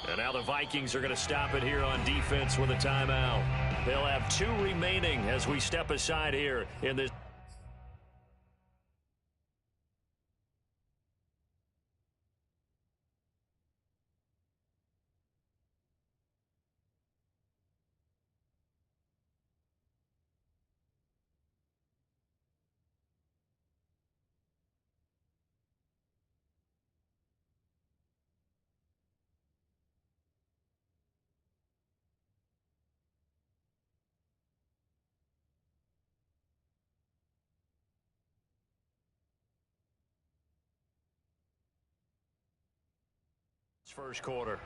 And now the Vikings are going to stop it here on defense with a timeout. They'll have 2 remaining as we step aside here in this. First quarter.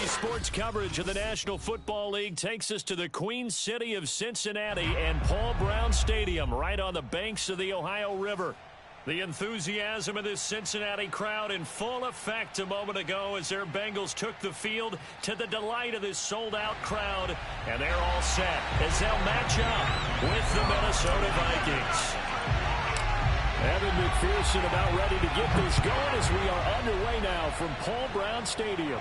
Sports coverage of the National Football League takes us to the Queen City of Cincinnati and Paul Brown Stadium right on the banks of the Ohio River. The enthusiasm of this Cincinnati crowd in full effect a moment ago as their Bengals took the field to the delight of this sold-out crowd. And they're all set as they'll match up with the Minnesota Vikings. Evan McPherson about ready to get this going as we are underway now from Paul Brown Stadium.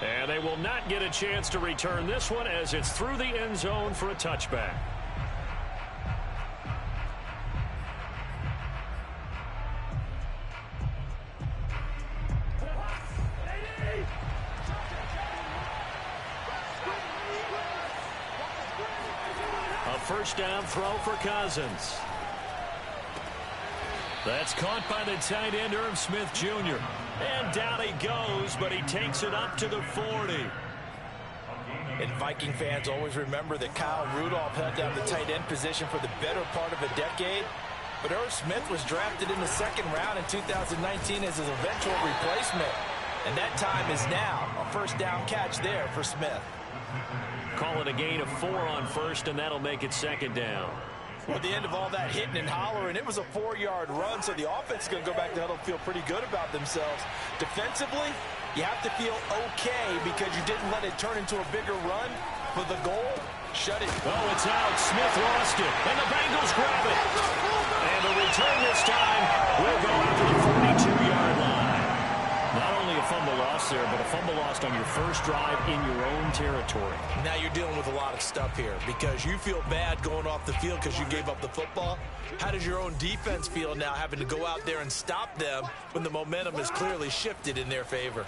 And they will not get a chance to return this one as it's through the end zone for a touchback. A first down throw for Cousins. That's caught by the tight end, Irv Smith Jr. And down he goes, but he takes it up to the 40. And Viking fans always remember that Kyle Rudolph held down the tight end position for the better part of a decade. But Irv Smith was drafted in the second round in 2019 as his eventual replacement. And that time is now. A first down catch there for Smith. Call it a gain of 4 on first, and that'll make it second down. At the end of all that hitting and hollering, it was a 4-yard run, so the offense is going to go back to huddle and feel pretty good about themselves. Defensively, you have to feel okay because you didn't let it turn into a bigger run. For the goal, shut it. Oh, it's out. Smith lost it, and the Bengals grab it. And the return this time will go out to the 42-yard line. Not only a fumble loss there, but a fumble lost on your first drive in your own territory. Now you're dealing with a lot of stuff here because you feel bad going off the field because you gave up the football. How does your own defense feel now having to go out there and stop them when the momentum is clearly shifted in their favor?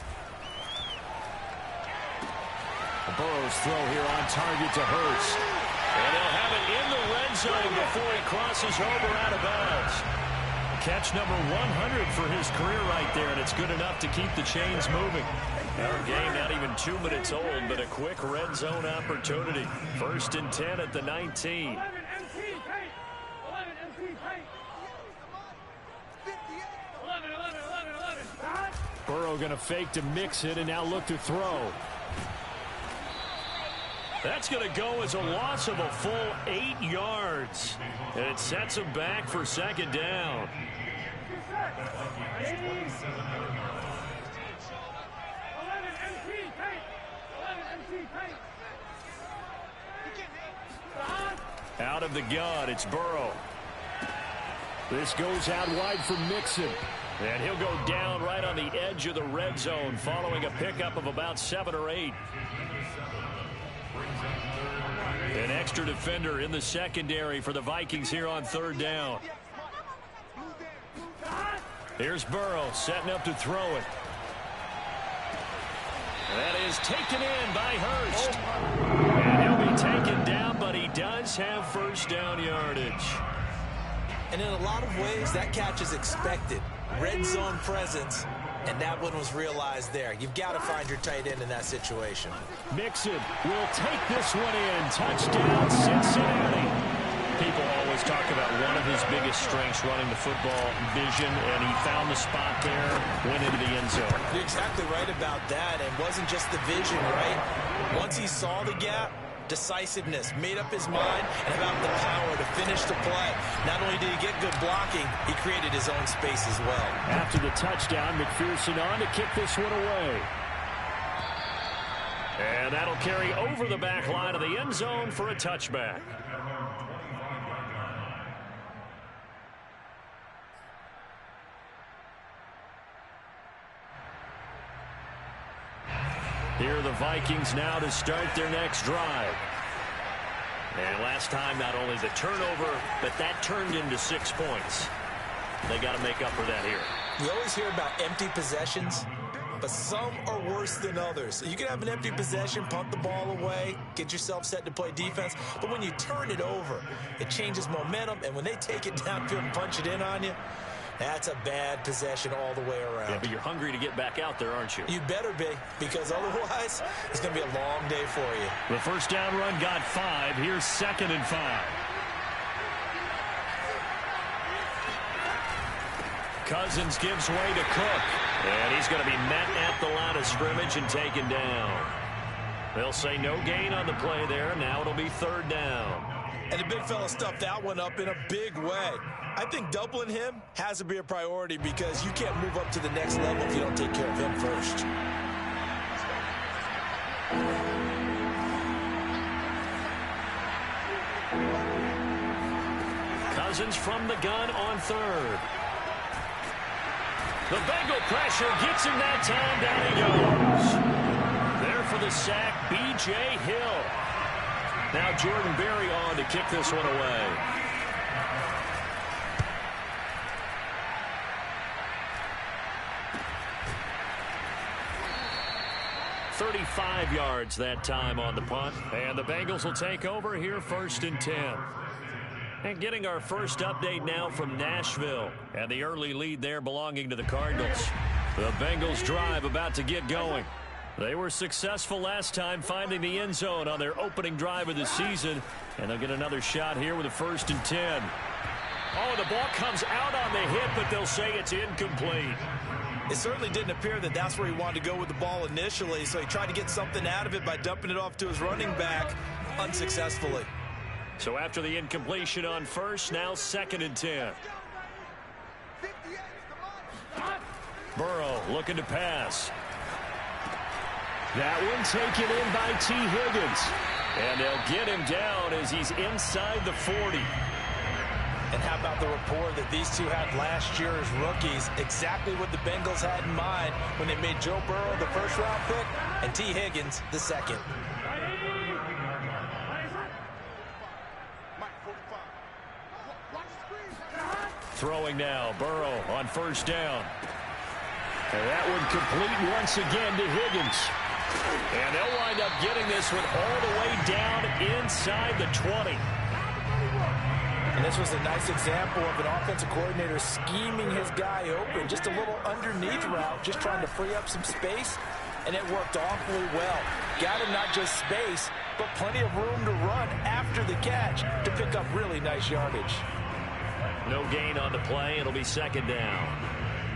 Burrow's throw here on target to Hurst. And they'll have it in the red zone before he crosses over out of bounds. Catch number 100 for his career right there, and it's good enough to keep the chains moving. Our game not even 2 minutes old, but a quick red zone opportunity. 1st and 10 at the 19. Burrow going to fake to mix it and now look to throw. That's going to go as a loss of a full 8 yards. And it sets him back for second down. Out of the gun, it's Burrow. This goes out wide for Mixon. And he'll go down right on the edge of the red zone following a pickup of about 7 or 8. An extra defender in the secondary for the Vikings here on 3rd down. Here's Burrow setting up to throw it. That is taken in by Hurst. And he'll be taken down, but he does have first down yardage. And in a lot of ways, that catch is expected. Red zone presence, and that one was realized there. You've got to find your tight end in that situation. Mixon will take this one in. Touchdown, Cincinnati. People always talk about one of his biggest strengths running the football, vision, and he found the spot there, went into the end zone. You're exactly right about that. It wasn't just the vision, right? Once he saw the gap, decisiveness, made up his mind, and about the power to finish the play. Not only did he get good blocking, he created his own space as well. After the touchdown, McPherson on to kick this one away. And that'll carry over the back line of the end zone for a touchback. Here are the Vikings now to start their next drive. And last time, not only the turnover, but that turned into 6 points. They got to make up for that here. You always hear about empty possessions, but some are worse than others. You can have an empty possession, punt the ball away, get yourself set to play defense, but when you turn it over, it changes momentum, and when they take it downfield and punch it in on you, that's a bad possession all the way around. Yeah, but you're hungry to get back out there, aren't you? You better be, because otherwise, it's going to be a long day for you. The first down run got 5. Here's 2nd and 5. Cousins gives way to Cook. And he's going to be met at the line of scrimmage and taken down. They'll say no gain on the play there. Now it'll be 3rd down. And the big fella stuffed that one up in a big way. I think doubling him has to be a priority because you can't move up to the next level if you don't take care of him first. Cousins from the gun on 3rd. The Bengal pressure gets him that time. Down he goes. for the sack, B.J. Hill. Now Jordan Berry on to kick this one away. 35 yards that time on the punt. And the Bengals will take over here 1st and 10. And getting our first update now from Nashville. And the early lead there belonging to the Cardinals. The Bengals drive about to get going. They were successful last time finding the end zone on their opening drive of the season. And they'll get another shot here with a 1st and 10. Oh, the ball comes out on the hit, but they'll say it's incomplete. It certainly didn't appear that that's where he wanted to go with the ball initially, so he tried to get something out of it by dumping it off to his running back unsuccessfully. So after the incompletion on first, now 2nd and 10. Burrow looking to pass. That one taken in by T. Higgins. And they'll get him down as he's inside the 40. And how about the rapport that these two had last year as rookies? Exactly what the Bengals had in mind when they made Joe Burrow the 1st-round pick and T. Higgins the 2nd. Throwing now, Burrow on 1st down. And that one complete once again to Higgins. And they'll wind up getting this one all the way down inside the 20. And this was a nice example of an offensive coordinator scheming his guy open. Just a little underneath route, just trying to free up some space. And it worked awfully well. Got him not just space, but plenty of room to run after the catch to pick up really nice yardage. No gain on the play. It'll be 2nd down.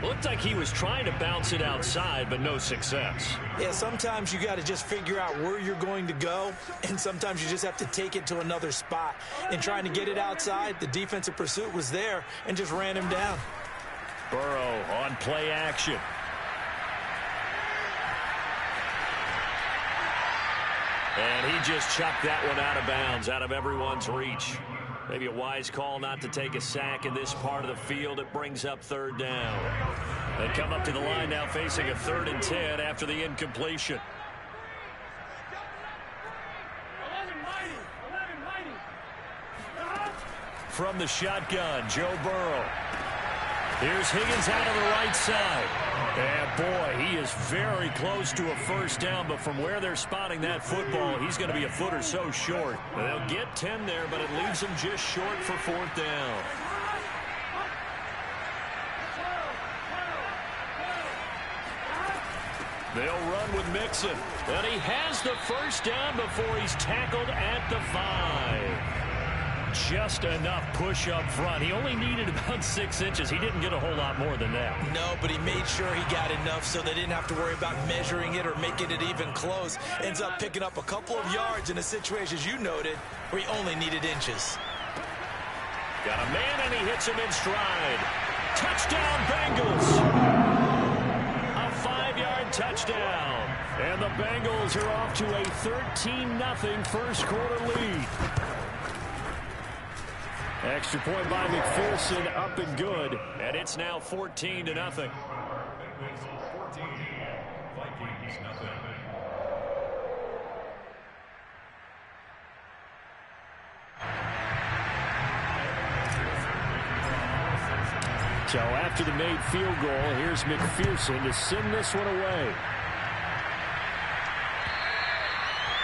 Looked like he was trying to bounce it outside, but no success. Yeah, sometimes you got to just figure out where you're going to go, and sometimes you just have to take it to another spot. And trying to get it outside, the defensive pursuit was there and just ran him down. Burrow on play action. And he just chucked that one out of bounds, out of everyone's reach. Maybe a wise call not to take a sack in this part of the field. It brings up 3rd down. They come up to the line now facing a 3rd and 10 after the incompletion. From the shotgun, Joe Burrow. Here's Higgins out on the right side. And boy, he is very close to a 1st down, but from where they're spotting that football, he's going to be a foot or so short. They'll get 10 there, but it leaves him just short for 4th down. They'll run with Mixon. And he has the 1st down before he's tackled at the 5. Just enough push up front. He only needed about 6 inches. He didn't get a whole lot more than that. No, but he made sure he got enough so they didn't have to worry about measuring it or making it even close. Ends up picking up a couple of yards in a situation, as you noted, where he only needed inches. Got a man, and he hits him in stride. Touchdown, Bengals! A 5-yard touchdown. And the Bengals are off to a 13-0 first quarter lead. Extra point by McPherson, up and good. And it's now 14-0. So after the made field goal, here's McPherson to send this one away.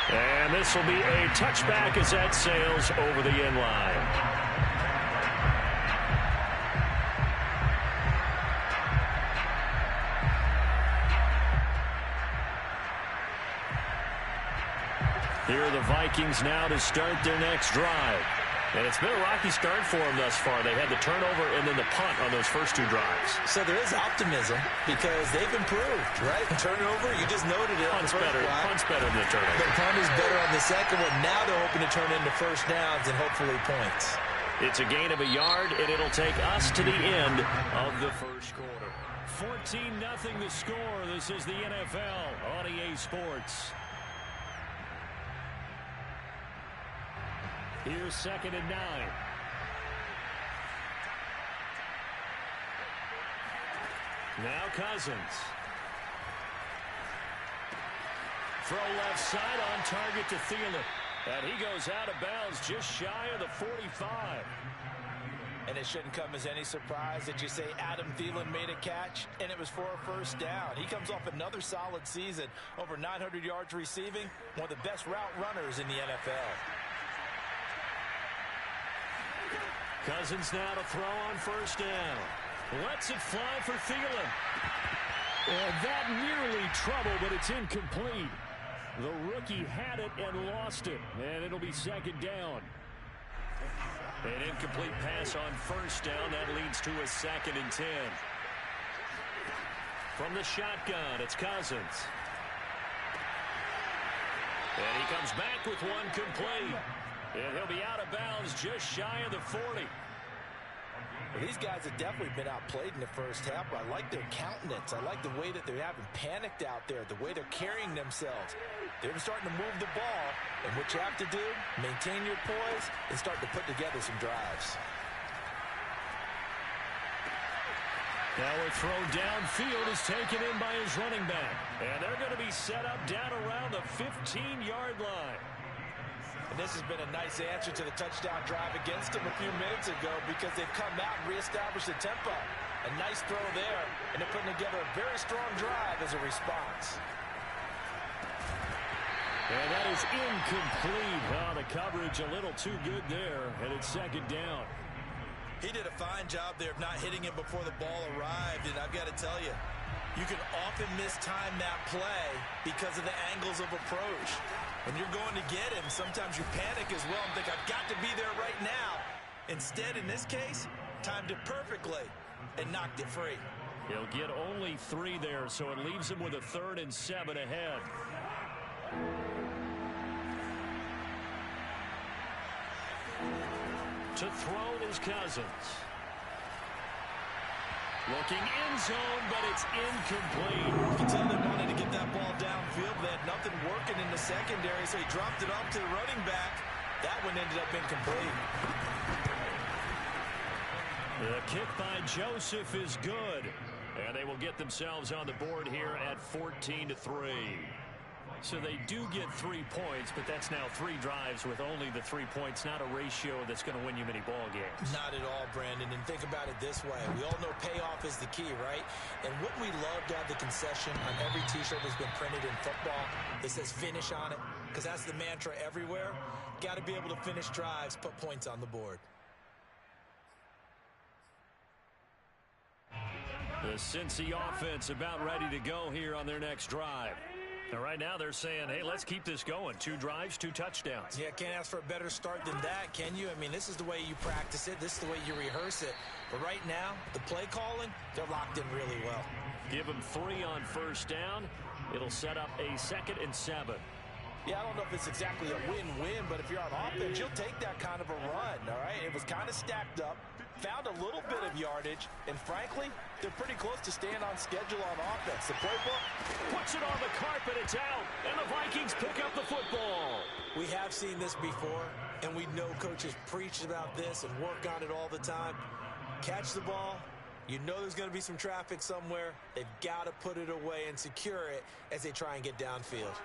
And this will be a touchback as that sails over the end line. Here are the Vikings now to start their next drive. And it's been a rocky start for them thus far. They had the turnover and then the punt on those first 2 drives. So there is optimism because they've improved, right? Turnover, you just noted it. Punt's better than the turnover. The punt is better on the second one. Now they're hoping to turn into 1st downs and hopefully points. It's a gain of a yard, and it'll take us to the end of the first quarter. 14-0 the score. This is the NFL on EA Sports. Here's 2nd and 9. Now Cousins. throw left side on target to Thielen. And he goes out of bounds just shy of the 45. And it shouldn't come as any surprise that you say Adam Thielen made a catch, and it was for a first down. He comes off another solid season, over 900 yards receiving, one of the best route runners in the NFL. Cousins now to throw on first down. Lets it fly for Thielen. And that nearly trouble, but it's incomplete. The rookie had it and lost it, and it'll be second down. An incomplete pass on first down. That leads to a 2nd and 10. From the shotgun, it's Cousins. And he comes back with one complete. And he'll be out of bounds just shy of the 40. Well, these guys have definitely been outplayed in the first half, but I like their countenance. I like the way that they're having panicked out there, the way they're carrying themselves. They're starting to move the ball, and what you have to do, maintain your poise and start to put together some drives. Now a throw downfield is taken in by his running back. And they're going to be set up down around the 15-yard line. And this has been a nice answer to the touchdown drive against them a few minutes ago because they've come out and reestablished the tempo. A nice throw there, and they're putting together a very strong drive as a response. And that is incomplete. Oh, the coverage a little too good there, and it's second down. He did a fine job there of not hitting him before the ball arrived, and I've got to tell you, you can often mistime that play because of the angles of approach. When you're going to get him, sometimes you panic as well and think, I've got to be there right now. Instead, in this case, timed it perfectly and knocked it free. He'll get only 3 there, so it leaves him with a 3rd and 7 ahead. To throw is Cousins. Looking end zone, but it's incomplete. You can tell they wanted to get that ball downfield. They had nothing working in the secondary, so he dropped it off to the running back. That one ended up incomplete. The kick by Joseph is good. And they will get themselves on the board here at 14-3. So they do get 3 points, but that's now 3 drives with only the 3 points, not a ratio that's going to win you many ball games. Not at all, Brandon. And think about it this way. We all know payoff is the key, right? And wouldn't we love to have the concession on every T-shirt that's been printed in football that says finish on it? Because that's the mantra everywhere. Got to be able to finish drives, put points on the board. The Cincy offense about ready to go here on their next drive. And right now they're saying, hey, let's keep this going. 2 drives, 2 touchdowns. Yeah, can't ask for a better start than that, can you? I mean, this is the way you practice it. This is the way you rehearse it. But right now, the play calling, they're locked in really well. Give them 3 on first down. It'll set up a 2nd and 7. Yeah, I don't know if it's exactly a win-win, but if you're on offense, you'll take that kind of a run, all right? It was kind of stacked up, found a little bit of yardage, and frankly, they're pretty close to staying on schedule on offense. The playbook puts it on the carpet, it's out, and the Vikings pick up the football. We have seen this before, and we know coaches preach about this and work on it all the time. Catch the ball. You know there's going to be some traffic somewhere. They've got to put it away and secure it as they try and get downfield.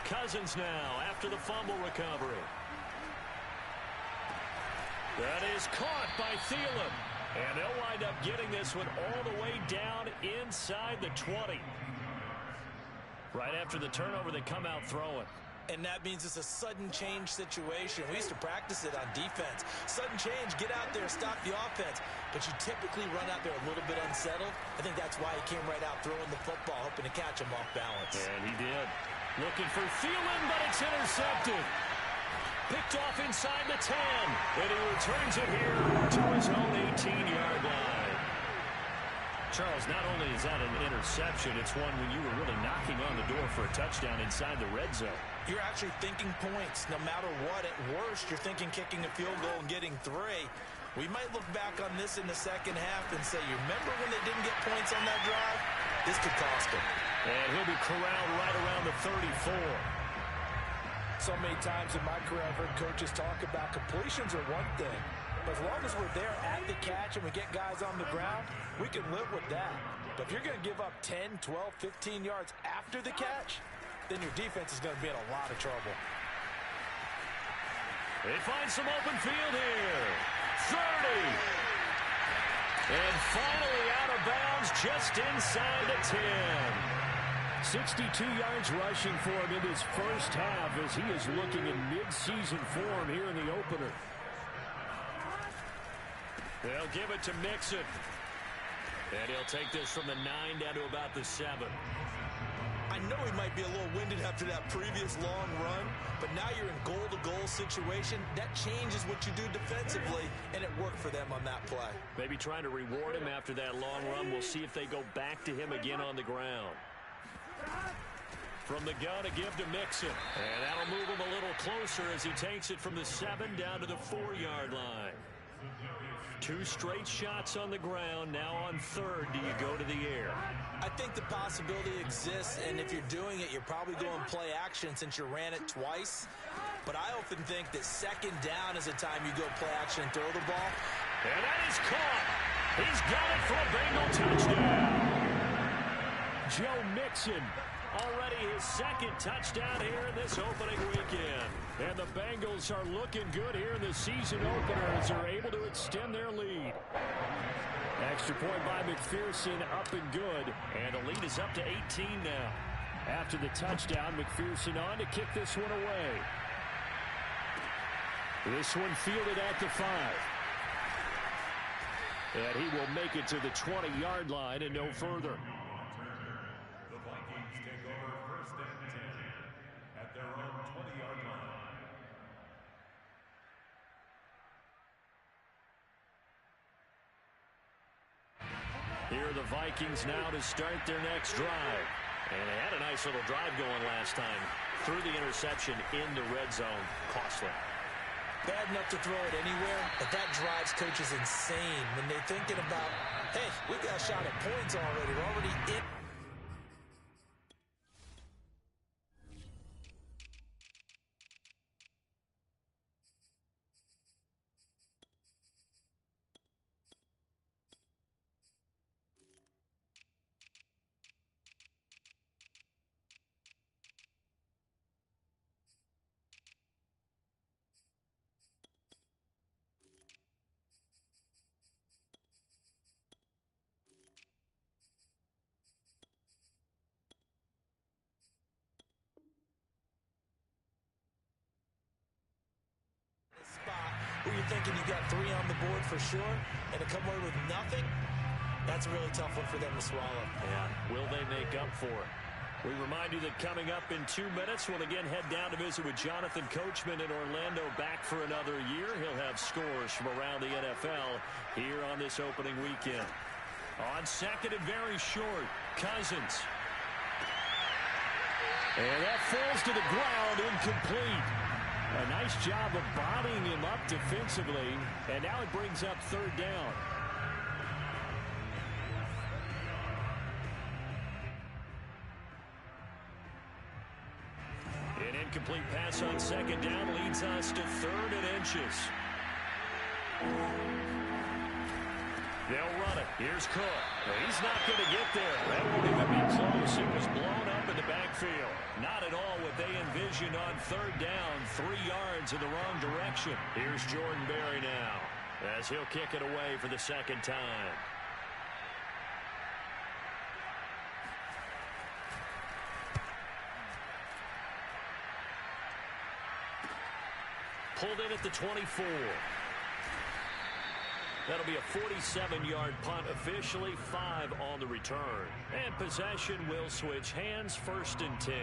Cousins now after the fumble recovery. That is caught by Thielen. And they'll wind up getting this one all the way down inside the 20. Right after the turnover, they come out throwing. And that means it's a sudden change situation. We used to practice it on defense. Sudden change, get out there, stop the offense. But you typically run out there a little bit unsettled. I think that's why he came right out throwing the football, hoping to catch him off balance. And he did. Looking for Thielen, but it's intercepted. Picked off inside the 10. And he returns it here to his own 18-yard line. Charles, not only is that an interception, it's one when you were really knocking on the door for a touchdown inside the red zone. You're actually thinking points no matter what. At worst, you're thinking kicking a field goal and getting 3. We might look back on this in the second half and say, you remember when they didn't get points on that drive? This could cost them. And he'll be corralled right around the 34. So many times in my career, I've heard coaches talk about completions are one thing, But as long as we're there at the catch and we get guys on the ground, we can live with that. But if you're going to give up 10, 12, 15 yards after the catch, then your defense is going to be in a lot of trouble. They find some open field here. 30. And finally out of bounds just inside the 10. 62 yards rushing for him in his first half as he is looking in mid-season form here in the opener. They'll give it to Mixon. And he'll take this from the 9 down to about the 7. I know he might be a little winded after that previous long run, but now you're in goal-to-goal situation. That changes what you do defensively, and it worked for them on that play. Maybe trying to reward him after that long run. We'll see if they go back to him again on the ground. From the gun to give to Mixon. And that'll move him a little closer as he takes it from the 7 down to the 4-yard line. 2 straight shots on the ground. Now on 3rd, do you go to the air? I think the possibility exists, and if you're doing it, you're probably going play action since you ran it twice. But I often think that 2nd down is a time you go play action and throw the ball. And that is caught. He's got it for a Bengal touchdown. Joe Mixon, already his 2nd touchdown here in this opening weekend. And the Bengals are looking good here in the season opener as they're able to extend their lead. Extra point by McPherson, up and good. And the lead is up to 18 now. After the touchdown, McPherson on to kick this one away. This one fielded at the 5. And he will make it to the 20-yard line and no further. The Vikings take over 1st and 10 at their own 20-yard line. Here are the Vikings now to start their next drive. And they had a nice little drive going last time. Through the interception into red zone. Costly. Bad enough to throw it anywhere, but that drives coaches insane when they're thinking about, hey, we got a shot at points already. We're already in. Where you're thinking you got 3 on the board for sure, and to come away with nothing, that's a really tough one for them to swallow. Yeah, will they make up for it? We remind you that coming up in 2 minutes, we'll again head down to visit with Jonathan Coachman in Orlando, back for another year. He'll have scores from around the NFL here on this opening weekend. On 2nd and very short, Cousins. And that falls to the ground, incomplete. A nice job of bodying him up defensively, and now it brings up 3rd down. An incomplete pass on 2nd down leads us to 3rd and inches. They'll run it. Here's Cook. He's not going to get there. That won't even be close. It was blown up in the backfield. Not at all what they envisioned on 3rd down. 3 yards in the wrong direction. Here's Jordan Berry now as he'll kick it away for the 2nd time. Pulled in at the 24. That'll be a 47-yard punt, officially 5 on the return. And possession will switch hands, 1st and 10.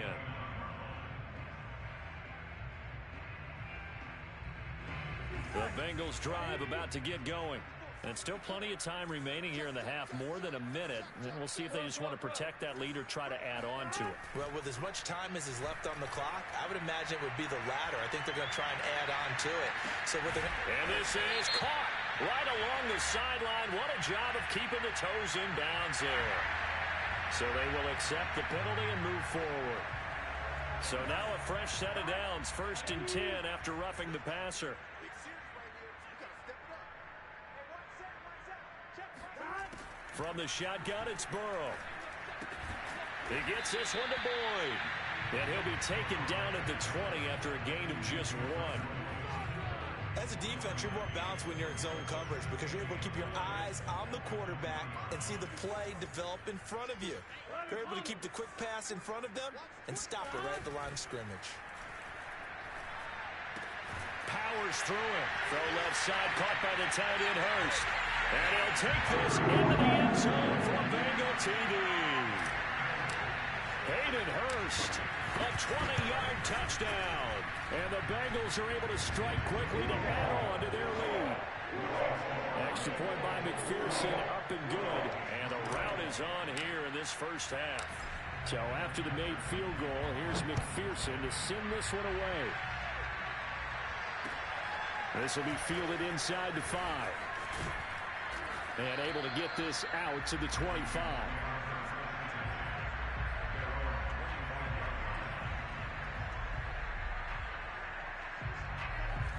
The Bengals drive about to get going. And still plenty of time remaining here in the half, more than a minute. And we'll see if they just want to protect that lead or try to add on to it. Well, with as much time as is left on the clock, I would imagine it would be the latter. I think they're going to try and add on to it. So with and this is caught right along the sideline. What a job of keeping the toes in bounds there. So they will accept the penalty and move forward. So now a fresh set of downs, 1st and 10 after roughing the passer. From the shotgun, it's Burrow. He gets this one to Boyd. And he'll be taken down at the 20 after a gain of just 1. As a defense, you're more balanced when you're in zone coverage because you're able to keep your eyes on the quarterback and see the play develop in front of you. You're able to keep the quick pass in front of them and stop it right at the line of scrimmage. Powers through it. Throw left side, caught by the tight end, Hurst. And he'll take this into the end zone for a Bengal TD. Hayden Hurst, a 20-yard touchdown. And the Bengals are able to strike quickly to add on to their lead. Extra point by McPherson, up and good. And the rout is on here in this first half. So after the made field goal, here's McPherson to send this one away. This will be fielded inside the 5. And able to get this out to the 25.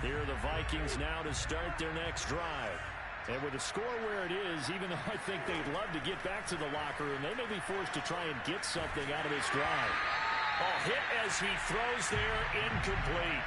Here are the Vikings now to start their next drive. And with the score where it is, even though I think they'd love to get back to the locker room, they may be forced to try and get something out of this drive. Hit as he throws there, incomplete.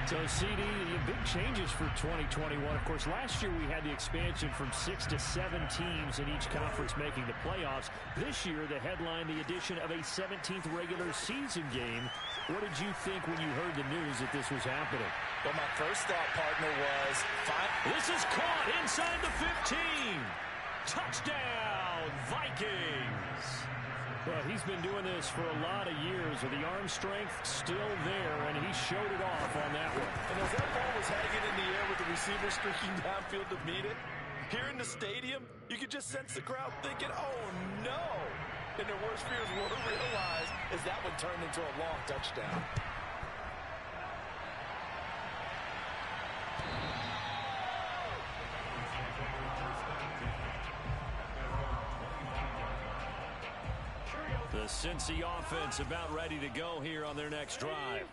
So, CD, big changes for 2021. Of course, last year we had the expansion from 6 to 7 teams in each conference making the playoffs. This year, the headline, the addition of a 17th regular season game. What did you think when you heard the news that this was happening? Well, my first thought, partner, was fine. This is caught inside the 15. Touchdown, Vikings. Well, he's been doing this for a lot of years with the arm strength still there, and he showed it off on that one. And as that ball was hanging in the air with the receiver streaking downfield to meet it, here in the stadium, you could just sense the crowd thinking, oh, no. And their worst fears were realized as that one turned into a long touchdown. The Cincy offense about ready to go here on their next drive.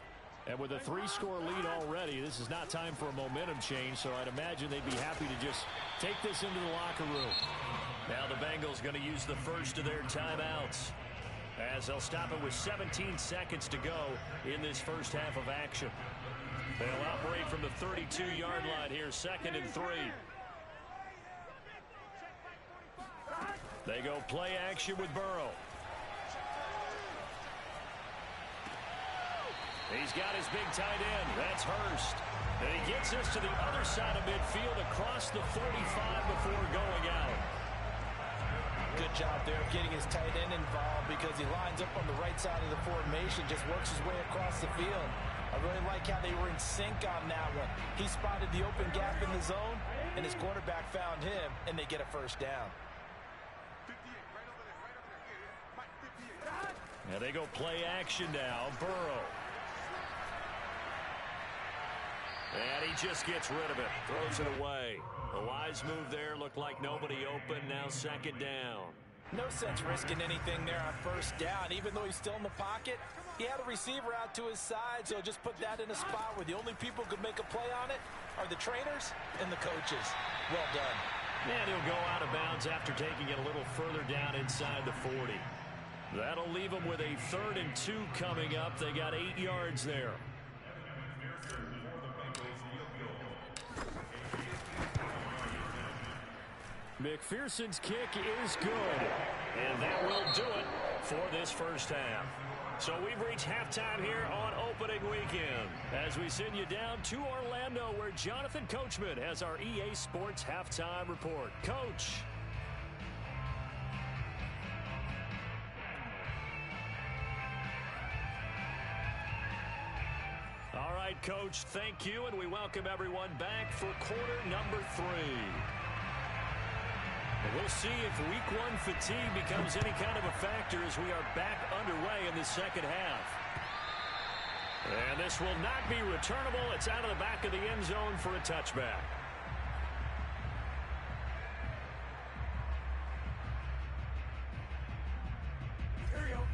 And with a 3-score lead already, this is not time for a momentum change, so I'd imagine they'd be happy to just take this into the locker room. Now the Bengals going to use the first of their timeouts as they'll stop it with 17 seconds to go in this first half of action. They'll operate from the 32-yard line here, 2nd and 3. They go play action with Burrow. He's got his big tight end. That's Hurst. And he gets this to the other side of midfield across the 45 before going out. Good job there of getting his tight end involved because he lines up on the right side of the formation, just works his way across the field. I really like how they were in sync on that one. He spotted the open gap in the zone, and his quarterback found him, and they get a first down. Now they go play action now. Burrow. And he just gets rid of it. Throws it away. A wise move there. Looked like nobody open. Now 2nd down. No sense risking anything there on 1st down. Even though he's still in the pocket, he had a receiver out to his side, so just put that in a spot where the only people who could make a play on it are the trainers and the coaches. Well done. And he'll go out of bounds after taking it a little further down inside the 40. That'll leave them with a 3rd and 2 coming up. They got 8 yards there. McPherson's kick is good. And that will do it for this first half. So we've reached halftime here on opening weekend as we send you down to Orlando where Jonathan Coachman has our EA Sports halftime report. Coach. All right, Coach, thank you, and we welcome everyone back for quarter number 3. And we'll see if week 1 fatigue becomes any kind of a factor as we are back underway in the second half. And this will not be returnable. It's out of the back of the end zone for a touchback.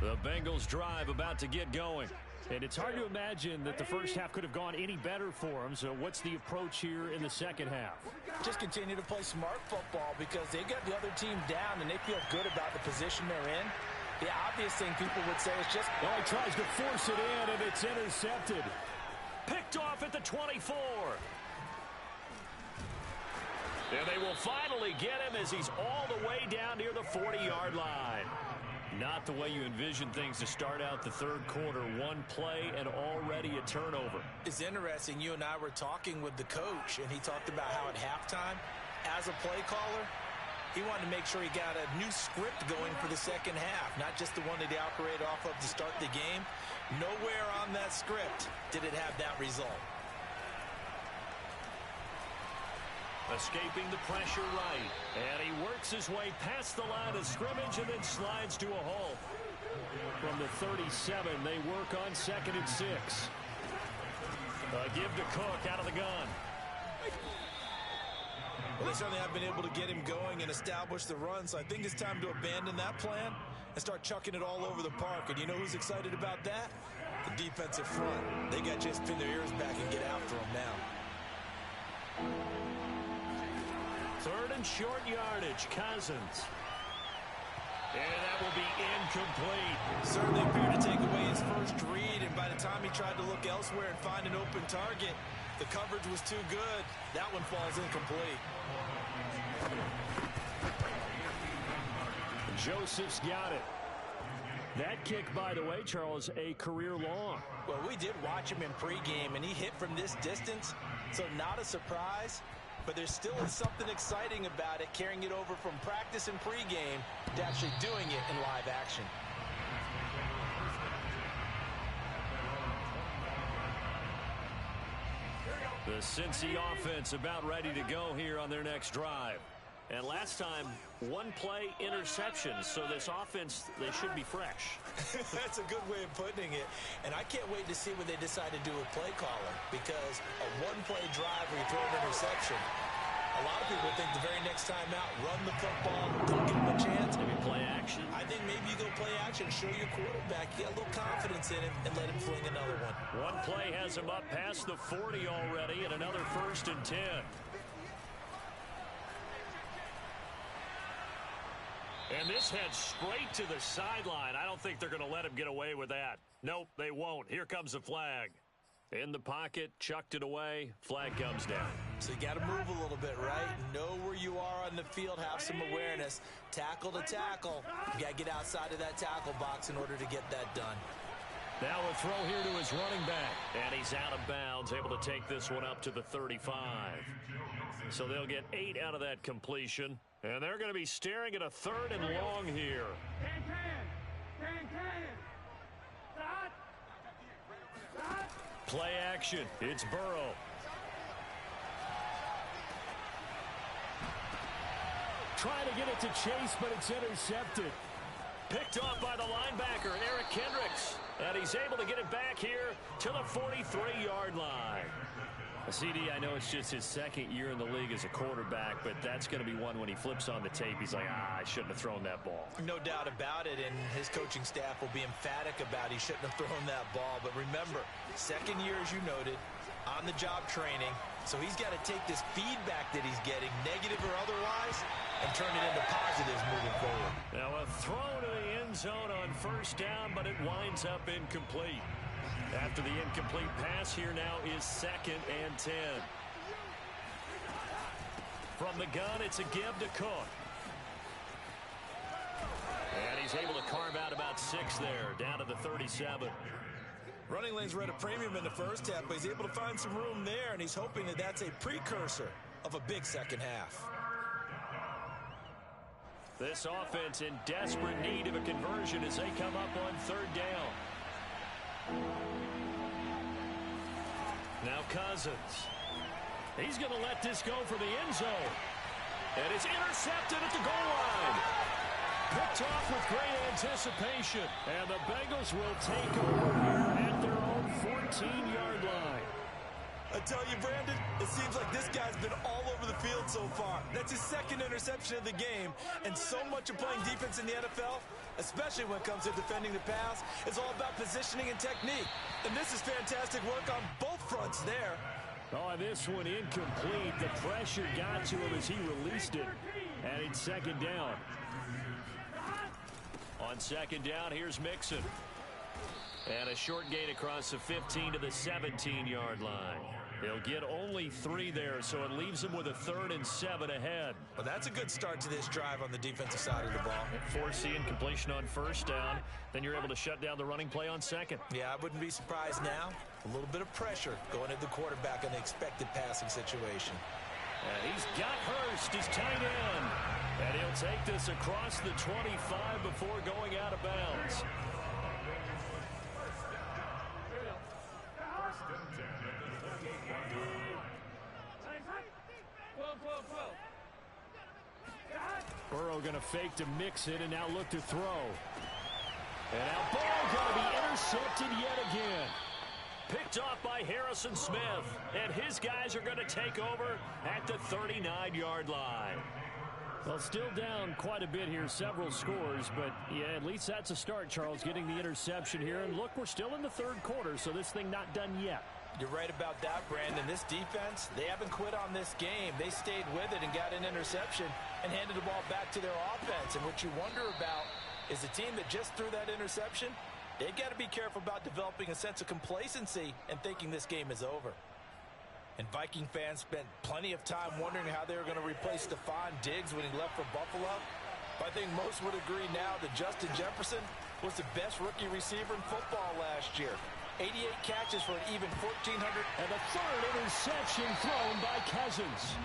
The Bengals drive about to get going. And it's hard to imagine that the first half could have gone any better for them. So what's the approach here in the second half? Just continue to play smart football because they got the other team down and they feel good about the position they're in. The obvious thing people would say is just... Well, he tries to force it in, and it's intercepted. Picked off at the 24. And they will finally get him as he's all the way down near the 40-yard line. Not the way you envision things to start out the third quarter. One play and already a turnover. It's interesting. You and I were talking with the coach, and he talked about how at halftime, as a play caller, he wanted to make sure he got a new script going for the second half, not just the one that he operated off of to start the game. Nowhere on that script did it have that result. Escaping the pressure right. And he works his way past the line of scrimmage and then slides to a halt. From the 37, they work on 2nd and 6. Give to Cook out of the gun. Well, they certainly have been able to get him going and establish the run, so I think it's time to abandon that plan and start chucking it all over the park. And you know who's excited about that? The defensive front. They got to just pin their ears back and get after him now. 3rd and short yardage, Cousins. And that will be incomplete. Certainly appeared to take away his first read, and by the time he tried to look elsewhere and find an open target, the coverage was too good. That one falls incomplete. Joseph's got it. That kick, by the way, Charles, a career long. Well, we did watch him in pregame, and he hit from this distance, so not a surprise. But there still is something exciting about it, carrying it over from practice and pregame to actually doing it in live action. The Cincy offense about ready to go here on their next drive. And last time, one play interception, so this offense, they should be fresh. That's a good way of putting it. And I can't wait to see what they decide to do with play calling, because a one-play drive where you throw an interception, a lot of people think the very next time out, run the football, don't give them a chance. Maybe play action. I think maybe you go play action, show your quarterback, get a little confidence in him, and let him fling another one. One play has him up past the 40 already, and another 1st and 10. And this heads straight to the sideline. I don't think they're going to let him get away with that. Nope, they won't. Here comes the flag. In the pocket, chucked it away. Flag comes down. So you got to move a little bit, right? Know where you are on the field, have some awareness. Tackle to tackle. You got to get outside of that tackle box in order to get that done. Now a throw here to his running back. And he's out of bounds, able to take this one up to the 35. So they'll get 8 out of that completion. And they're going to be staring at a 3rd and long here. Play action. It's Burrow. Trying to get it to Chase, but it's intercepted. Picked off by the linebacker, Eric Kendricks. And he's able to get it back here to the 43-yard line. CD, I know it's just his 2nd year in the league as a quarterback, but that's going to be one when he flips on the tape. He's like, I shouldn't have thrown that ball. No doubt about it, and his coaching staff will be emphatic about he shouldn't have thrown that ball. But remember, 2nd year, as you noted, on-the-job training. So he's got to take this feedback that he's getting, negative or otherwise, and turn it into positives moving forward. Now a throw to the end zone on 1st down, but it winds up incomplete. After the incomplete pass, here now is 2nd and 10. From the gun, it's a give to Cook. And he's able to carve out about 6 there, down to the 37. Running lanes were at a premium in the first half, but he's able to find some room there, and he's hoping that that's a precursor of a big second half. This offense in desperate need of a conversion as they come up on 3rd down. Now Cousins. He's going to let this go for the end zone. And it's intercepted at the goal line. Picked off with great anticipation. And the Bengals will take over here at their own 14-yard line. I tell you, Brandon, it seems like this guy's been all over the field so far. That's his 2nd interception of the game. And so much of playing defense in the NFL, especially when it comes to defending the pass. It's all about positioning and technique. And this is fantastic work on both fronts there. Oh, this one incomplete. The pressure got to him as he released it. And it's second down. On second down, here's Mixon. And a short gain across the 15 to the 17-yard line. He'll get only 3 there, so it leaves him with a 3rd and 7 ahead. Well, that's a good start to this drive on the defensive side of the ball. Forcing completion on first down. Then you're able to shut down the running play on second. Yeah, I wouldn't be surprised now. A little bit of pressure going at the quarterback in the expected passing situation. And he's got Hurst, his tight end. And he'll take this across the 25 before going out of bounds. Burrow going to fake to mix it and now look to throw. And now ball going to be intercepted yet again. Picked off by Harrison Smith. And his guys are going to take over at the 39-yard line. Well, still down quite a bit here, several scores, but yeah, at least that's a start, Charles, getting the interception here. And look, we're still in the third quarter, so this thing not done yet. You're right about that, Brandon. This defense, they haven't quit on this game. They stayed with it and got an interception and handed the ball back to their offense. And what you wonder about is the team that just threw that interception, they've got to be careful about developing a sense of complacency and thinking this game is over. And Viking fans spent plenty of time wondering how they were going to replace Stephon Diggs when he left for Buffalo. But I think most would agree now that Justin Jefferson was the best rookie receiver in football last year. 88 catches for an even 1,400. And the 3rd interception thrown by Cousins.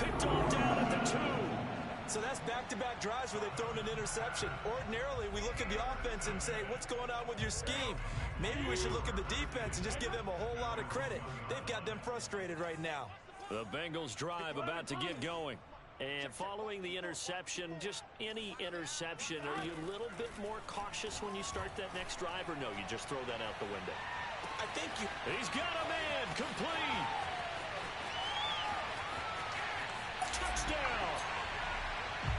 Picked off down at the 2. So that's back-to-back drives where they've thrown an interception. Ordinarily, we look at the offense and say, what's going on with your scheme? Maybe we should look at the defense and just give them a whole lot of credit. They've got them frustrated right now. The Bengals drive about to get going. And following the interception, just any interception, are you a little bit more cautious when you start that next drive, or no, you just throw that out the window? I think you... He's got a man, complete. Touchdown.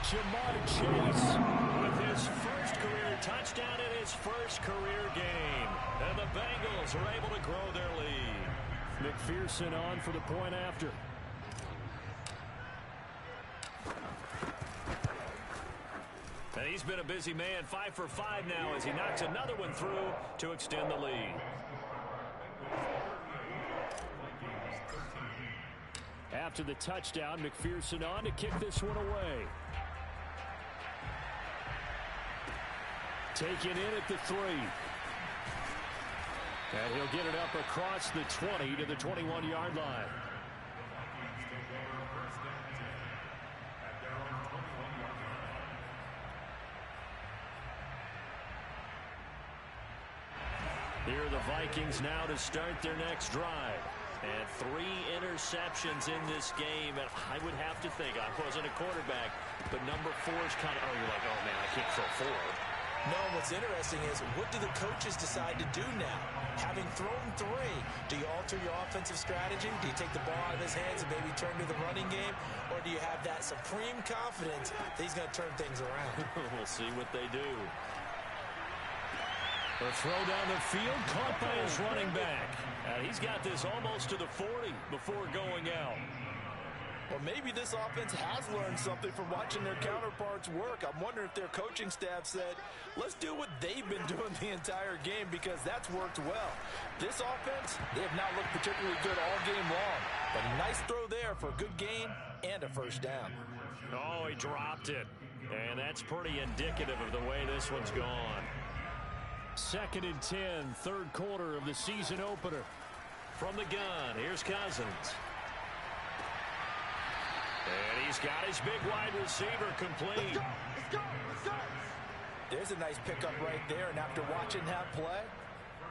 Jamar Chase with his first career touchdown in his first career game. And the Bengals are able to grow their lead. McPherson on for the point after. And he's been a busy man, 5 for 5 now as he knocks another one through to extend the lead. After the touchdown, McPherson on to kick this one away. Taken in at the 3. And he'll get it up across the 20 to the 21-yard line. Here are the Vikings now to start their next drive. And 3 interceptions in this game. And I would have to think, I wasn't a quarterback, but number 4 is kind of, you're like, oh man, I can't throw 4. No, what's interesting is, what do the coaches decide to do now? Having thrown 3, do you alter your offensive strategy? Do you take the ball out of his hands and maybe turn to the running game? Or do you have that supreme confidence that he's going to turn things around? We'll see what they do. The throw down the field, caught by his running back. He's got this almost to the 40 before going out. Well, maybe this offense has learned something from watching their counterparts work. I'm wondering if their coaching staff said, let's do what they've been doing the entire game, because that's worked well. This offense, they have not looked particularly good all game long. But a nice throw there for a good gain and a first down. Oh, he dropped it. And that's pretty indicative of the way this one's gone. 2nd and 10, third quarter of the season opener. From the gun, here's Cousins. And he's got his big wide receiver complete. Let's go. There's a nice pickup right there, and after watching that play,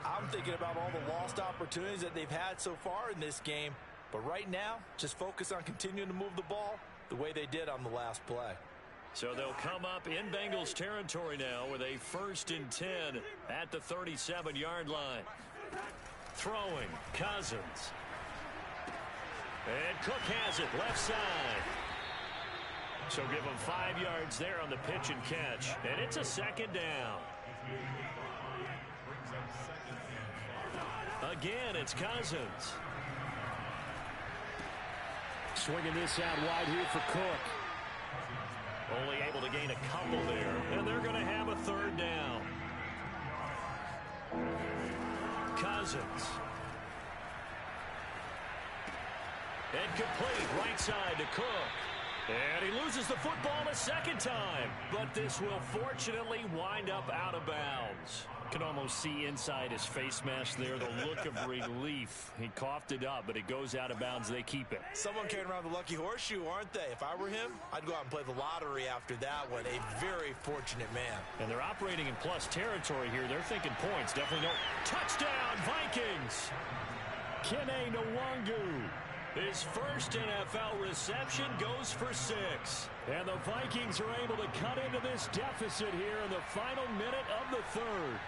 I'm thinking about all the lost opportunities that they've had so far in this game. But right now, just focus on continuing to move the ball the way they did on the last play. So they'll come up in Bengals territory now with a 1st and 10 at the 37-yard line. Throwing, Cousins. And Cook has it, left side. So give them 5 yards there on the pitch and catch. And it's a second down. Again, it's Cousins. Swinging this out wide here for Cook. Only able to gain a couple there. And they're going to have a third down. Cousins. And complete right side to Cook. And he loses the football a second time. But this will fortunately wind up out of bounds. Can almost see inside his face mask there the look of relief. He coughed it up, but it goes out of bounds. They keep it. Someone carrying around the lucky horseshoe, aren't they? If I were him, I'd go out and play the lottery after that one. A very fortunate man. And they're operating in plus territory here. They're thinking points. Definitely no. Touchdown, Vikings! Kene Nwangu. His first NFL reception goes for 6. And the Vikings are able to cut into this deficit here in the final minute of the third.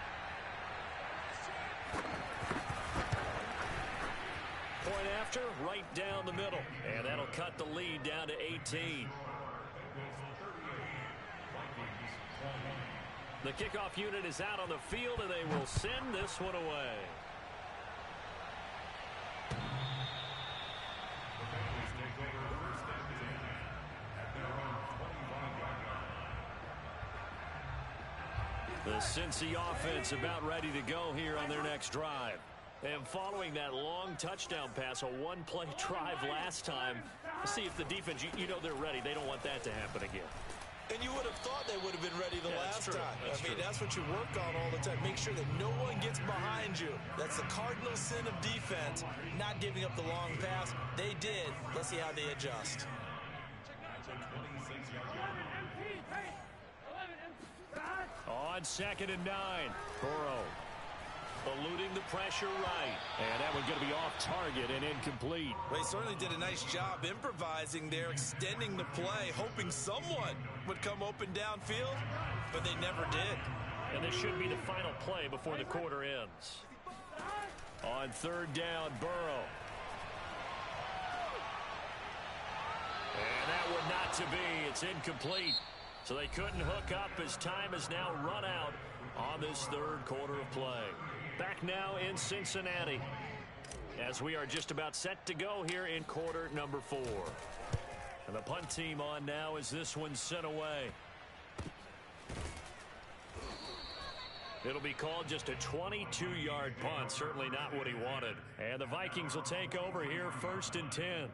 Point after, right down the middle. And that'll cut the lead down to 18. The kickoff unit is out on the field, and they will send this one away. The Cincy offense about ready to go here on their next drive. And following that long touchdown pass, a one-play drive last time, see if the defense, you know they're ready. They don't want that to happen again. And you would have thought they would have been ready the last time. I mean, that's what you work on all the time. Make sure that no one gets behind you. That's the cardinal sin of defense, not giving up the long pass. They did. Let's see how they adjust. On 2nd and 9, Burrow eluding the pressure right. And that one's going to be off target and incomplete. Well, he certainly did a nice job improvising there, extending the play, hoping someone would come open downfield, but they never did. And this should be the final play before the quarter ends. On 3rd down, Burrow. And that one not to be. It's incomplete. So they couldn't hook up as time has now run out on this 3rd quarter of play. Back now in Cincinnati as we are just about set to go here in quarter number 4. And the punt team on now as this one's sent away. It'll be called just a 22-yard punt. Certainly not what he wanted. And the Vikings will take over here 1st and 10.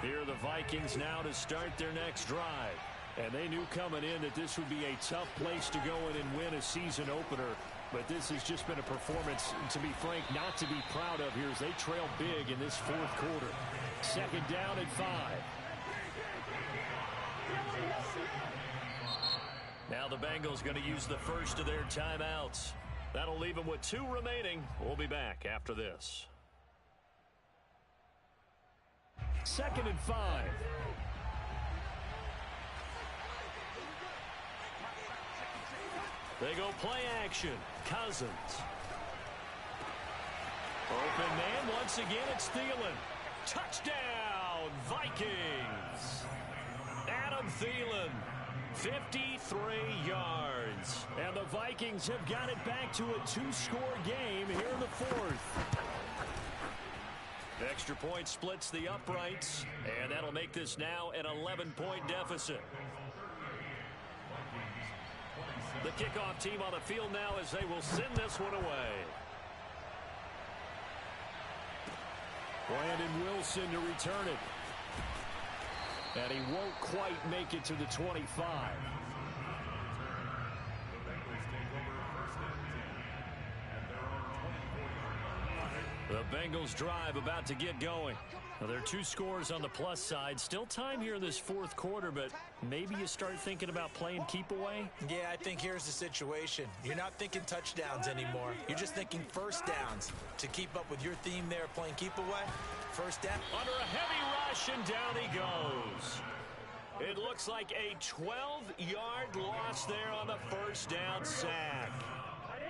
Here are the Vikings now to start their next drive. And they knew coming in that this would be a tough place to go in and win a season opener. But this has just been a performance, to be frank, not to be proud of here as they trail big in this 4th quarter. 2nd down and 5. Now the Bengals going to use the first of their timeouts. That'll leave them with 2 remaining. We'll be back after this. 2nd and 5. They go play action. Cousins. Open man once again. It's Thielen. Touchdown, Vikings. Adam Thielen. 53 yards. And the Vikings have got it back to a 2-score game here in the 4th. Extra point splits the uprights, and that'll make this now an 11-point deficit. The kickoff team on the field now as they will send this one away. Brandon Wilson to return it. And he won't quite make it to the 25. The Bengals drive about to get going. Well, there are 2 scores on the plus side. Still time here in this 4th quarter, but maybe you start thinking about playing keep away? Yeah, I think here's the situation. You're not thinking touchdowns anymore. You're just thinking first downs. To keep up with your theme there, playing keep away, first down. Under a heavy rush, and down he goes. It looks like a 12-yard loss there on the first down sack.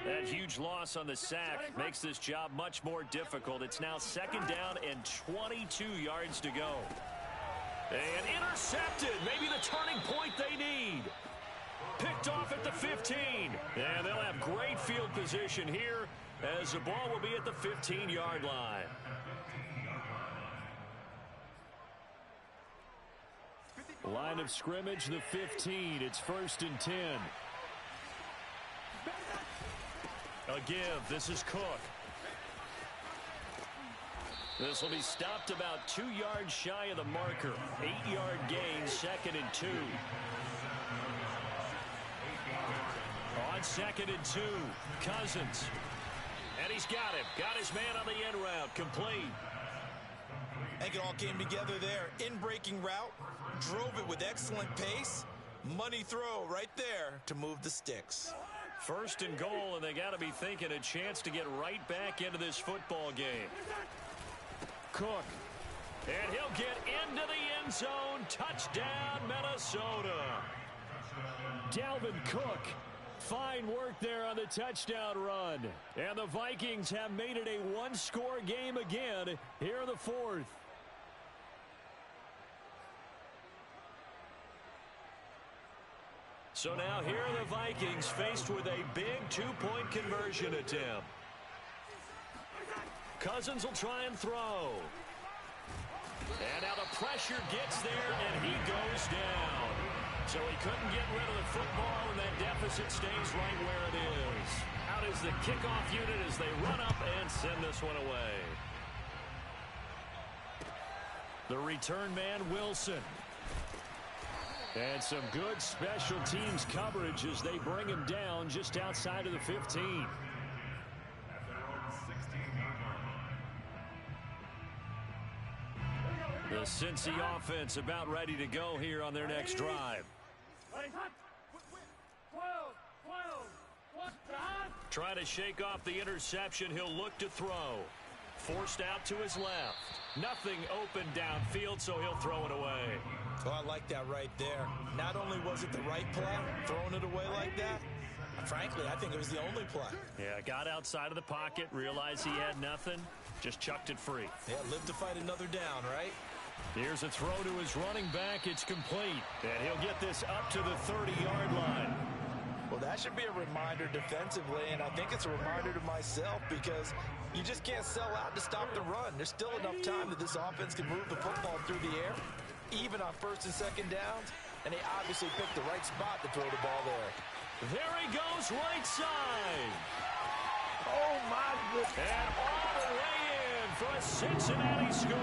That huge loss on the sack makes this job much more difficult. It's now 2nd down and 22 yards to go. And intercepted. Maybe the turning point they need. Picked off at the 15. And they'll have great field position here as the ball will be at the 15-yard line. Line of scrimmage, the 15. It's 1st and 10. A give. This is Cook. This will be stopped about 2 yards shy of the marker. 8-yard gain, 2nd and 2. On 2nd and 2, Cousins. And he's got him. Got his man on the end route. Complete. I think it all came together there. In-breaking route. Drove it with excellent pace. Money throw right there to move the sticks. 1st and goal, and they got to be thinking a chance to get right back into this football game. Cook. And he'll get into the end zone. Touchdown, Minnesota. Dalvin Cook. Fine work there on the touchdown run. And the Vikings have made it a one-score game again here in the 4th. So now here are the Vikings faced with a big 2-point conversion attempt. Cousins will try and throw. And now the pressure gets there, and he goes down. So he couldn't get rid of the football, and that deficit stays right where it is. Out is the kickoff unit as they run up and send this one away. The return man, Wilson. And some good special teams coverage as they bring him down just outside of the 15. The Cincy offense about ready to go here on their next drive. Trying to shake off the interception. He'll look to throw. Forced out to his left. Nothing open downfield, so he'll throw it away. Oh, I like that right there. Not only was it the right play, throwing it away like that, frankly, I think it was the only play. Yeah, got outside of the pocket, realized he had nothing, just chucked it free. Yeah, live to fight another down, right? Here's a throw to his running back. It's complete. And he'll get this up to the 30-yard line. Well, that should be a reminder defensively, and I think it's a reminder to myself because you just can't sell out to stop the run. There's still enough time that this offense can move the football through the air, even on 1st and 2nd downs, and they obviously picked the right spot to throw the ball there. There he goes, right side. Oh, my goodness. And all the way in for a Cincinnati score.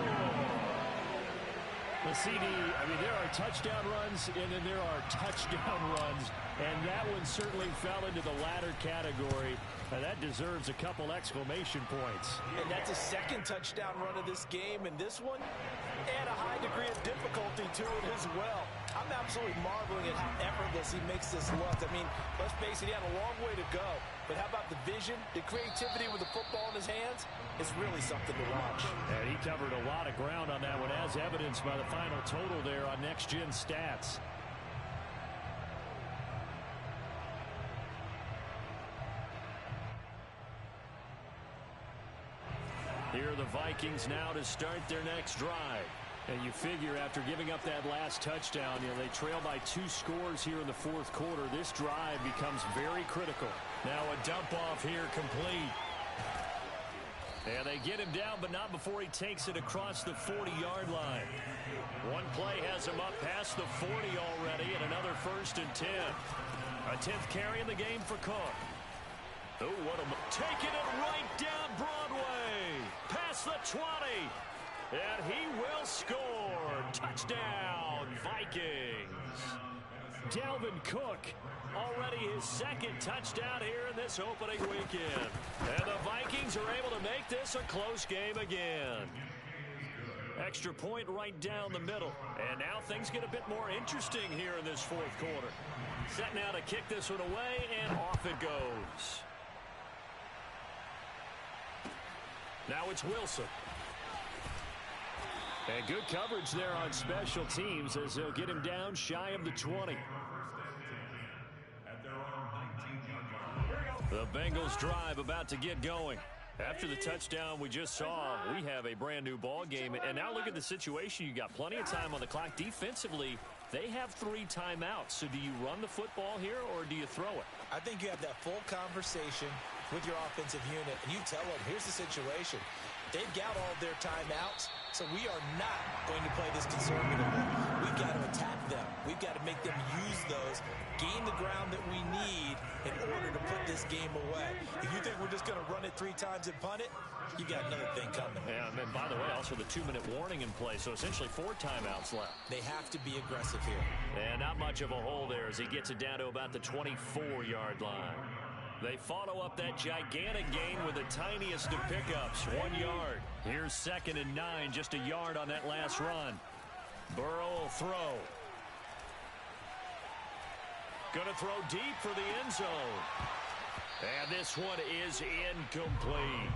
The CD, I mean, there are touchdown runs, and then there are touchdown runs, and that one certainly fell into the latter category. And that deserves a couple exclamation points. And that's a 2nd touchdown run of this game, and this one, and a high degree of difficulty to it as well. I'm absolutely marveling at how effortless he makes this look. I mean, let's face it, he had a long way to go. But how about the vision, the creativity with the football in his hands? It's really something to watch. And he covered a lot of ground on that one, as evidenced by the final total there on Next Gen Stats. Here are the Vikings now to start their next drive. And you figure after giving up that last touchdown, they trail by 2 scores here in the 4th quarter. This drive becomes very critical. Now a dump off here complete. And they get him down, but not before he takes it across the 40-yard line. One play has him up past the 40 already, and another 1st and 10. A 10th carry in the game for Cook. Oh, what a... Taking it right down Broadway. Past the 20. And he will score. Touchdown, Vikings. Dalvin Cook, already his 2nd touchdown here in this opening weekend. And the Vikings are able to make this a close game again. Extra point right down the middle. And now things get a bit more interesting here in this 4th quarter. Set now to kick this one away, and off it goes. Now it's Wilson. And good coverage there on special teams as they'll get him down shy of the 20. At their own 19-yard line. The Bengals drive about to get going. After the touchdown we just saw, we have a brand new ball game. And now look at the situation. You got plenty of time on the clock. Defensively, they have 3 timeouts. So do you run the football here or do you throw it? I think you have that full conversation with your offensive unit, and you tell them, here's the situation. They've got all their timeouts, so we are not going to play this conservatively. We've got to attack them. We've got to make them use those, gain the ground that we need in order to put this game away. If you think we're just going to run it 3 times and punt it, you got another thing coming. Yeah, and then, by the way, also the 2-minute warning in play, so essentially 4 timeouts left. They have to be aggressive here. And not much of a hole there as he gets it down to about the 24-yard line. They follow up that gigantic gain with the tiniest of pickups, 1 yard. Here's 2nd and 9, just a yard on that last run. Burrow will throw. Gonna throw deep for the end zone. And this one is incomplete.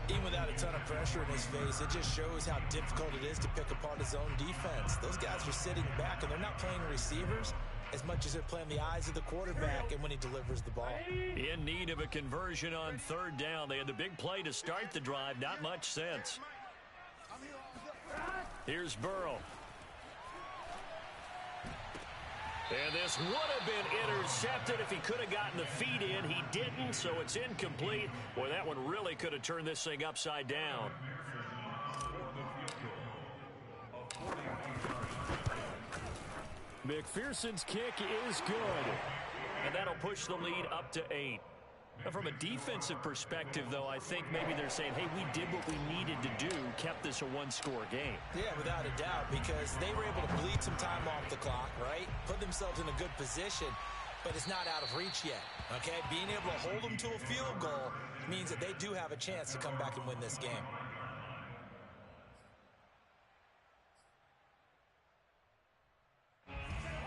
Even without a ton of pressure in his face, it just shows how difficult it is to pick apart his own defense. Those guys are sitting back, and they're not playing receivers as much as they're playing the eyes of the quarterback and when he delivers the ball. In need of a conversion on 3rd down. They had the big play to start the drive. Not much sense. Here's Burrow. And this would have been intercepted if he could have gotten the feet in. He didn't, so it's incomplete. Boy, that one really could have turned this thing upside down. McPherson's kick is good. And that'll push the lead up to 8. Now, from a defensive perspective, though, I think maybe they're saying, hey, we did what we needed to do, kept this a 1-score game. Yeah, without a doubt, because they were able to bleed some time off the clock, right? Put themselves in a good position, but it's not out of reach yet, okay? Being able to hold them to a field goal means that they do have a chance to come back and win this game.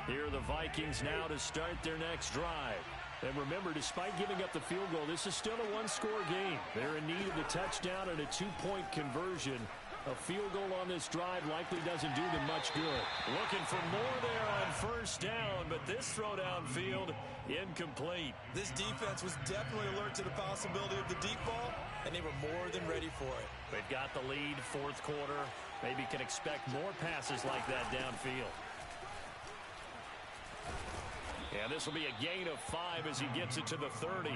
Here are the Vikings now to start their next drive. And remember, despite giving up the field goal, this is still a 1-score game. They're in need of a touchdown and a 2-point conversion. A field goal on this drive likely doesn't do them much good. Looking for more there on 1st down, but this throw downfield, incomplete. This defense was definitely alert to the possibility of the deep ball, and they were more than ready for it. They've got the lead, 4th quarter. Maybe can expect more passes like that downfield. And this will be a gain of 5 as he gets it to the 30.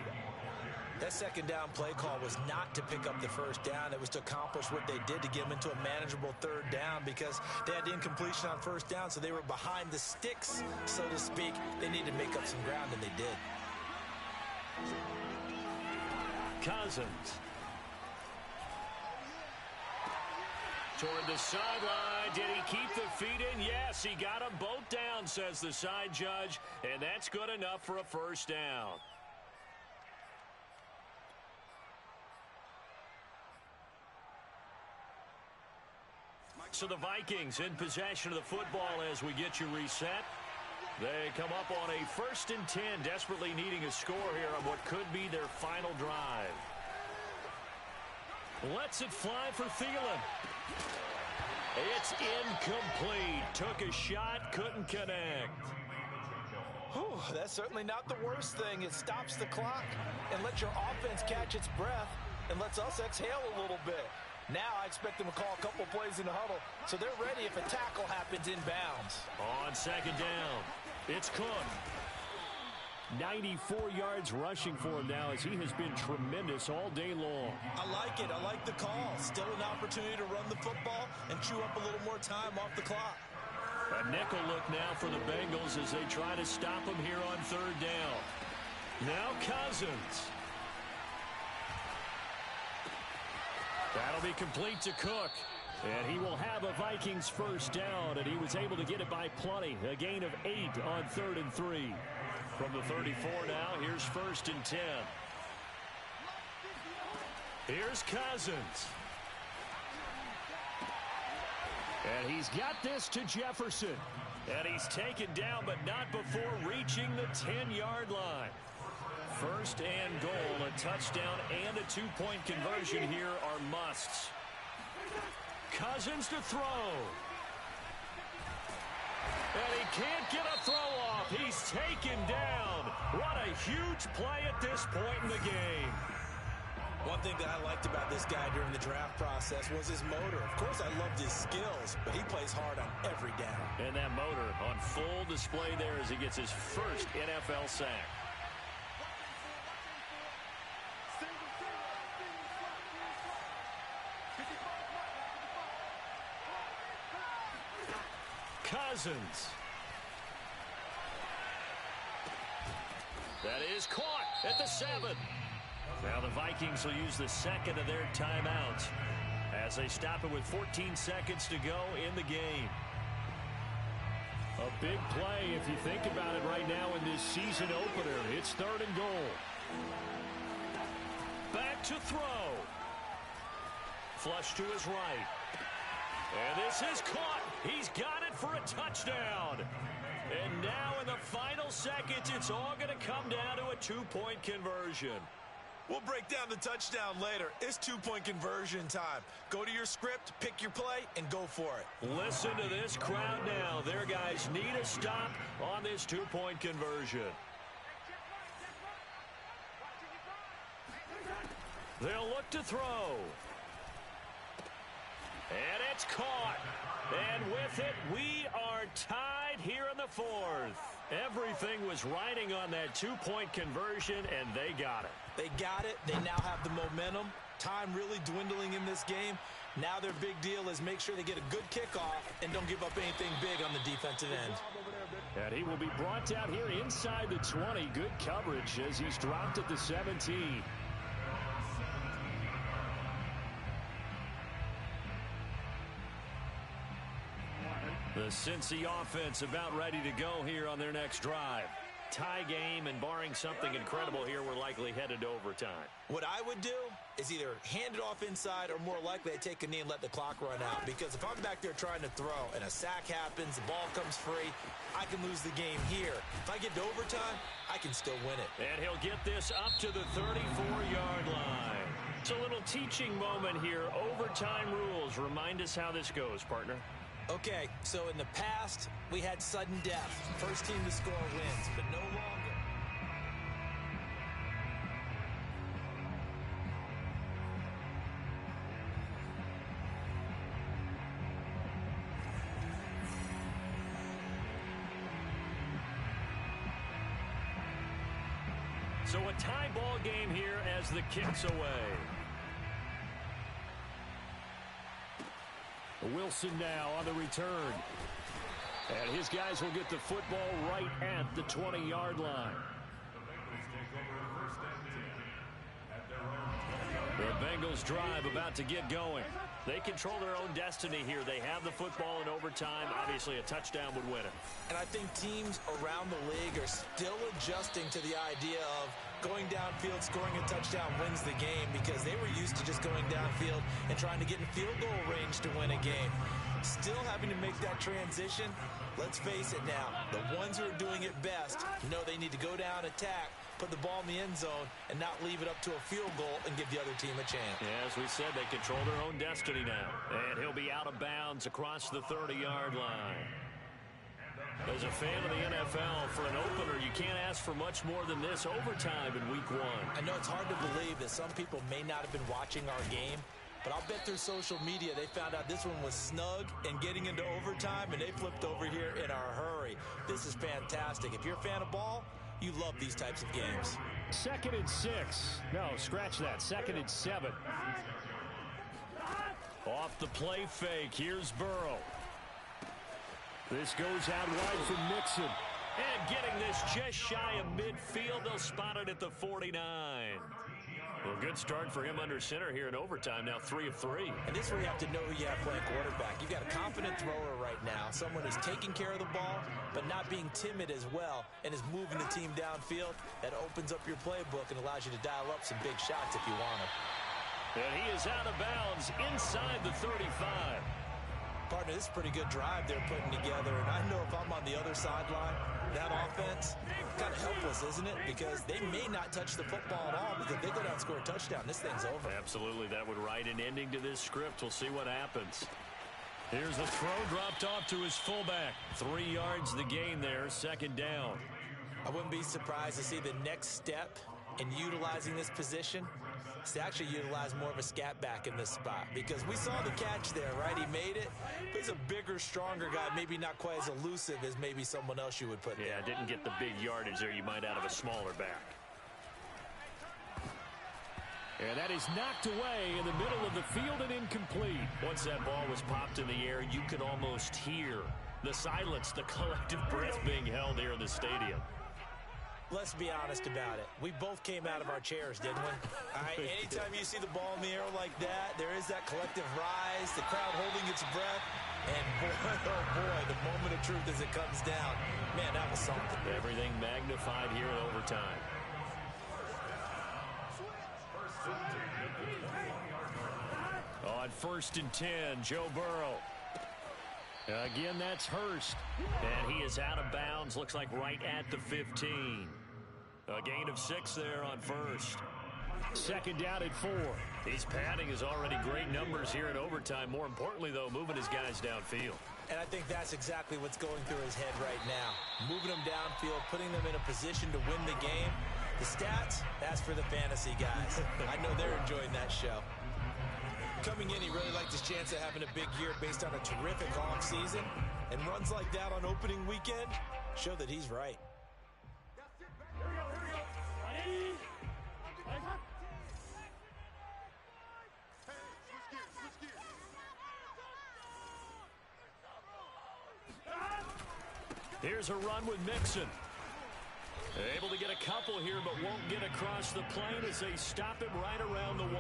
That 2nd down play call was not to pick up the 1st down. It was to accomplish what they did to get them into a manageable 3rd down because they had incompletion on 1st down, so they were behind the sticks, so to speak. They needed to make up some ground, and they did. Cousins. Toward the sideline. Did he keep the feet in? Yes, he got them both down, says the side judge, and that's good enough for a 1st down. So the Vikings in possession of the football as we get you reset. They come up on a 1st and 10, desperately needing a score here on what could be their final drive. Lets it fly for Thielen. It's incomplete. Took a shot, couldn't connect. Whew, that's certainly not the worst thing. It stops the clock and lets your offense catch its breath and lets us exhale a little bit. Now I expect them to call a couple plays in the huddle, so they're ready if a tackle happens inbounds. On 2nd down, it's Cook. 94 yards rushing for him now as he has been tremendous all day long. I like it. I like the call. Still an opportunity to run the football and chew up a little more time off the clock. A nickel look now for the Bengals as they try to stop him here on 3rd down. Now Cousins. That'll be complete to Cook. And he will have a Vikings 1st down, and he was able to get it by plenty. A gain of 8 on 3rd and 3. From the 34 now, here's 1st and 10. Here's Cousins. And he's got this to Jefferson. And he's taken down, but not before reaching the 10-yard line. 1st and goal, a touchdown and a 2-point conversion here are musts. Cousins to throw. And he can't get a throw off. off. He's taken down. What a huge play at this point in the game. One thing that I liked about this guy during the draft process was his motor. Of course, I loved his skills, but he plays hard on every down. And that motor on full display there as he gets his first NFL sack. Cousins. That is caught at the 7. Now the Vikings will use the second of their timeouts as they stop it with 14 seconds to go in the game. A big play if you think about it right now in this season opener. It's 3rd and goal. Back to throw. Flush to his right. And this is caught. He's got it for a touchdown. And now in the final seconds, it's all going to come down to a 2-point conversion. We'll break down the touchdown later. It's 2-point conversion time. Go to your script, pick your play, and go for it. Listen to this crowd now. Their guys need a stop on this 2-point conversion. They'll look to throw. And it's caught. And with it, we are tied here in the 4th. Everything was riding on that 2-point conversion, and they got it. They got it. They now have the momentum. Time really dwindling in this game. Now their big deal is make sure they get a good kickoff and don't give up anything big on the defensive end. And he will be brought down here inside the 20. Good coverage as he's dropped at the 17. The Cincy offense about ready to go here on their next drive. Tie game, and barring something incredible here, we're likely headed to overtime. What I would do is either hand it off inside or more likely I take a knee and let the clock run out. Because if I'm back there trying to throw and a sack happens, the ball comes free, I can lose the game here. If I get to overtime, I can still win it. And he'll get this up to the 34-yard line. It's a little teaching moment here. Overtime rules. Remind us how this goes, partner. Okay, so in the past, we had sudden death. First team to score wins, but no longer. So a tie ball game here as the kick's away. Wilson now on the return. And his guys will get the football right at the 20-yard line. The Bengals drive about to get going. They control their own destiny here. They have the football in overtime. Obviously, a touchdown would win it. And I think teams around the league are still adjusting to the idea of going downfield, scoring a touchdown wins the game, because they were used to just going downfield and trying to get in field goal range to win a game. Still having to make that transition. Let's face it now, the ones who are doing it best know they need to go down, attack, put the ball in the end zone, and not leave it up to a field goal and give the other team a chance. Yeah, as we said, they control their own destiny now. And he'll be out of bounds across the 30-yard line. As a fan of the NFL, for an opener, you can't ask for much more than this overtime in Week 1. I know it's hard to believe that some people may not have been watching our game, but I'll bet through social media they found out this one was snug and getting into overtime, and they flipped over here in a hurry. This is fantastic. If you're a fan of ball, you love these types of games. 2nd and 6. No, scratch that. 2nd and 7. Off the play fake. Here's Burrow. This goes out wide from Mixon. And getting this just shy of midfield. They'll spot it at the 49. Well, good start for him under center here in overtime. Now 3 of 3. And this is where you have to know who you have playing quarterback. You've got a confident thrower right now, someone who's taking care of the ball, but not being timid as well, and is moving the team downfield. That opens up your playbook and allows you to dial up some big shots if you want them. And he is out of bounds inside the 35. Partner, this is a pretty good drive they're putting together, and I know if I'm on the other sideline, that offense, kind of helpless, isn't it? Because they may not touch the football at all, because if they go down and score a touchdown, this thing's over. Absolutely, that would write an ending to this script. We'll see what happens. Here's the throw dropped off to his fullback. 3 yards the gain there, second down. I wouldn't be surprised to see the next step in utilizing this position is to actually utilize more of a scat back in this spot, because we saw the catch there, right? He made it, but he's a bigger, stronger guy, maybe not quite as elusive as maybe someone else you would put there. Yeah, didn't get the big yardage there you might out of a smaller back. And that is knocked away in the middle of the field and incomplete. Once that ball was popped in the air, you could almost hear the silence, the collective breath being held here in the stadium. Let's be honest about it. We both came out of our chairs, didn't we? All right, anytime you see the ball in the air like that, there is that collective rise, the crowd holding its breath, and boy, oh boy, the moment of truth as it comes down. Man, that was something. Everything magnified here in overtime. On 1st and 10, Joe Burrow. Again, that's Hurst. And he is out of bounds, looks like right at the 15. A gain of 6 there on 1st. Second down at 4. He's padding his already great numbers here in overtime. More importantly, though, moving his guys downfield. And I think that's exactly what's going through his head right now. Moving them downfield, putting them in a position to win the game. The stats, that's for the fantasy guys. I know they're enjoying that show. Coming in, he really liked his chance of having a big year based on a terrific offseason. And runs like that on opening weekend show that he's right. Here's a run with Mixon. Able to get a couple here, but won't get across the plane as they stop him right around the 1.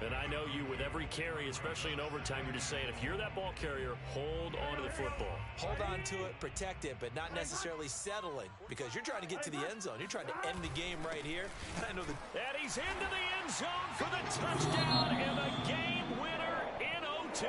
And I know you, with every carry, especially in overtime, you're just saying, if you're that ball carrier, hold on to the football. Hold on to it, protect it, but not necessarily settling, because you're trying to get to the end zone. You're trying to end the game right here. And I know that. And he's into the end zone for the touchdown and the game winner in OT.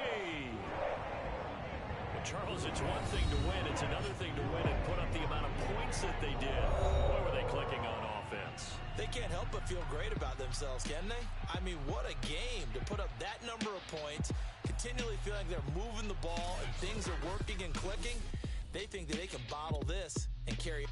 Well, Charles, it's one thing to win. It's another thing to win and put up the amount of points that they did. Boy, were they clicking on offense. They can't help but feel great about themselves, can they? I mean, what a game to put up that number of points, continually feeling they're moving the ball and things are working and clicking. They think that they can bottle this and carry